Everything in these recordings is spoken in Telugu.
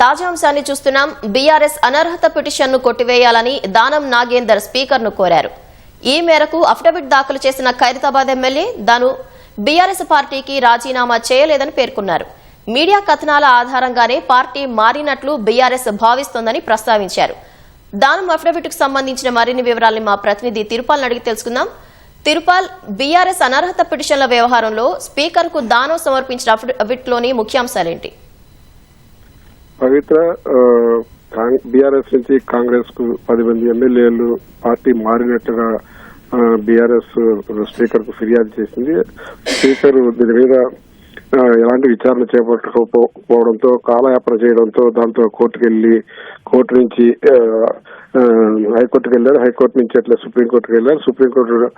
తాజా అంశాన్ని చూస్తున్నాం. బీఆర్ఎస్ అనర్హత పిటిషన్ను కొట్టివేయాలని దానం నాగేందర్ స్పీకర్ను కోరారు. ఈ మేరకు అఫిడవిట్ దాఖలు చేసిన ఖైరతాబాద్ ఎమ్మెల్యే తాను బీఆర్ఎస్ పార్టీకి రాజీనామా చేయలేదని పేర్కొన్నారు. మీడియా కథనాల ఆధారంగానే పార్టీ మారినట్లు బీఆర్ఎస్ భావిస్తోందని ప్రస్తావించారు. దానం అఫిడవిట్ కు సంబంధించిన మరిన్ని వివరాలను మా ప్రతినిధి తిరుపాల్ అడిగి తెలుసుకుందాం. తిరుపాల్, బీఆర్ఎస్ అనర్హత పిటిషన్ల వ్యవహారంలో స్పీకర్ కు దానం సమర్పించిన అఫిడవిట్ లోని ముఖ్యాంశాలేంటి? పవిత్ర, బీఆర్ఎస్ నుంచి కాంగ్రెస్ కు 10 మంది ఎమ్మెల్యేలు పార్టీ మారినట్టుగా బీఆర్ఎస్ స్పీకర్ కు ఫిర్యాదు చేసింది. స్పీకర్ దీని మీద ఎలాంటి విచారణ చేపట్టకపోవడంతో, కాలయాపన చేయడంతో దాంతో కోర్టు నుంచి హైకోర్టుకు వెళ్లారు. హైకోర్టు నుంచి అట్లా సుప్రీంకోర్టుకు వెళ్లారు. సుప్రీంకోర్టు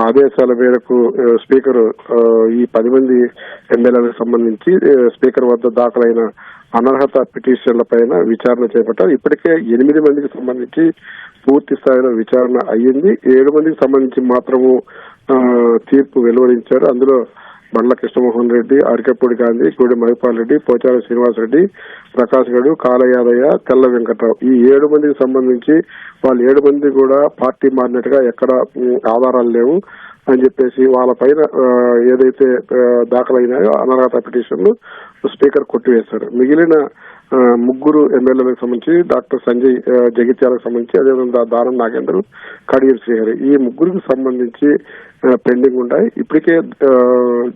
ఆదేశాల మేరకు స్పీకర్ ఈ 10 మంది ఎమ్మెల్యేలకు సంబంధించి స్పీకర్ వద్ద దాఖలైన అనర్హత పిటిషన్ల పైన విచారణ చేపట్టారు. ఇప్పటికే 8 మందికి సంబంధించి పూర్తి స్థాయిలో విచారణ అయ్యింది. 7 మందికి సంబంధించి మాత్రము తీర్పు వెలువరించారు. అందులో బండ్ల కృష్ణమోహన్ రెడ్డి, అరికపూడి గాంధీ, గూడెం మహిపాల్ రెడ్డి, పోచారం శ్రీనివాసరెడ్డి, ప్రకాష్ గడు, కాలయాదయ్య, తెల్ల వెంకట్రావు, ఈ 7 మందికి సంబంధించి వాళ్ళు 7 మంది కూడా పార్టీ మారినట్టుగా ఎక్కడ ఆధారాలు లేవు అని చెప్పేసి వాళ్ళ పైన ఏదైతే దాఖలైనాయో అనర్హత పిటిషన్లు స్పీకర్ కొట్టివేశారు. మిగిలిన 3 ఎమ్మెల్యేలకు సంబంధించి డాక్టర్ సంజయ్ జగిత్యాలకు సంబంధించి, అదేవిధంగా దానం నాగేందర్, కడియం శ్రీహరి, ఈ 3కి సంబంధించి పెండింగ్ ఉన్నాయి. ఇప్పటికే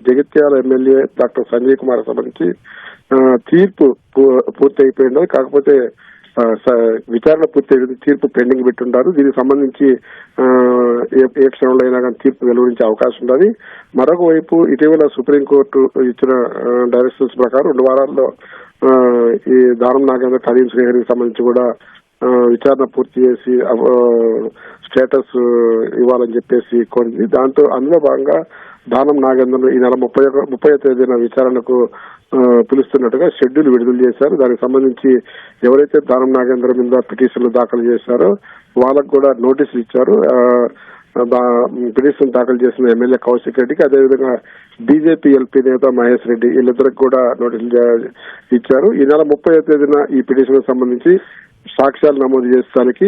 జగిత్యాల ఎమ్మెల్యే డాక్టర్ సంజయ్ కుమార్ సంబంధించి తీర్పు పూర్తి అయిపోయింది. కాకపోతే విచారణ పూర్తి తీర్పు పెండింగ్ పెట్టుంటారు. దీనికి సంబంధించి ఏ క్షణంలో అయినా కానీ తీర్పు వెలువరించే అవకాశం ఉన్నది. మరొక వైపు ఇటీవల సుప్రీంకోర్టు ఇచ్చిన డైరెక్షన్స్ ప్రకారం 2 వారాల్లో ఈ దానం నాగేందర్, కడియం శ్రీహరికి సంబంధించి కూడా విచారణ పూర్తి చేసి స్టేటస్ ఇవ్వాలని చెప్పేసి కోరింది. అందులో భాగంగా దానం నాగేందర్ ఈ నెల 30వ తేదీన విచారణకు పిలుస్తున్నట్టుగా షెడ్యూల్ విడుదల చేశారు. దానికి సంబంధించి ఎవరైతే దానం నాగేందర్ మీద పిటిషన్లు దాఖలు చేశారో వాళ్ళకు కూడా నోటీసులు ఇచ్చారు. పిటిషన్ దాఖలు చేసిన ఎమ్మెల్యే కౌశిక్ రెడ్డికి, అదేవిధంగా బీజేపీ ఎల్పీ నేత మహేష్ రెడ్డి, వీళ్ళిద్దరికి కూడా నోటీసులు ఇచ్చారు. ఈ నెల 30వ తేదీన ఈ పిటిషన్ సంబంధించి సాక్ష్యాలు నమోదు చేసడానికి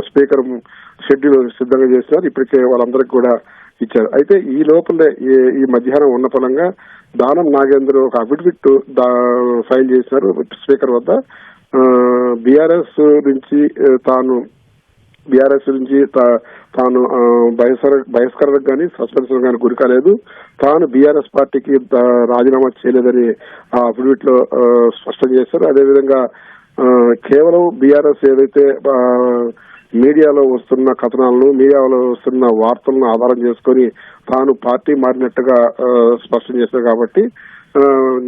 స్పీకర్ షెడ్యూల్ సిద్ధంగా చేస్తున్నారు. ఇప్పటికే వాళ్ళందరికీ కూడా ఇచ్చారు. అయితే ఈ లోపలే ఈ మధ్యాహ్నం ఉన్న ఫలంగా దానం నాగేందర్ ఒక అఫిడవిట్ ఫైల్ చేశారు స్పీకర్ వద్ద. బీఆర్ఎస్ నుంచి తాను బహిష్కరణకు కానీ సస్పెన్షన్ కానీ గురి కాలేదు, తాను బీఆర్ఎస్ పార్టీకి రాజీనామా చేయలేదని ఆ అఫిడవిట్ లో స్పష్టం చేశారు. అదేవిధంగా కేవలం బీఆర్ఎస్ ఏదైతే మీడియాలో వస్తున్న కథనాలను, మీడియాలో వస్తున్న వార్తలను ఆధారం చేసుకుని తాను పార్టీ మారినట్టుగా స్పష్టం చేశారు. కాబట్టి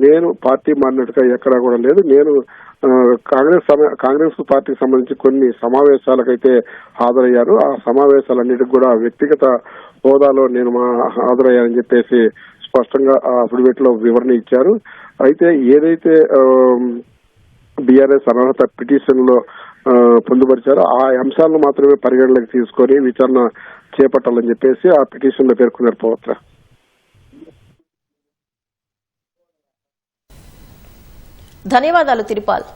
నేను పార్టీ మారినట్టుగా ఎక్కడా కూడా లేదు, నేను కాంగ్రెస్ పార్టీకి సంబంధించి కొన్ని సమావేశాలకైతే హాజరయ్యారు, ఆ సమావేశాలన్నిటికి కూడా వ్యక్తిగత హోదాలో నేను హాజరయ్యానని చెప్పేసి స్పష్టంగా ఆ అఫిడవిట్ లో వివరణ ఇచ్చారు. అయితే ఏదైతే బీఆర్ఎస్ అనర్హత పిటిషన్ లో పొందుపరిచారో ఆ అంశాలను మాత్రమే పరిగణలోకి తీసుకొని విచారణ చేపట్టాలని చెప్పేసి ఆ పిటిషన్ లో పేర్కొన్నారు. పవిత్ర, ధన్యవాదాలు తిరుపాల్.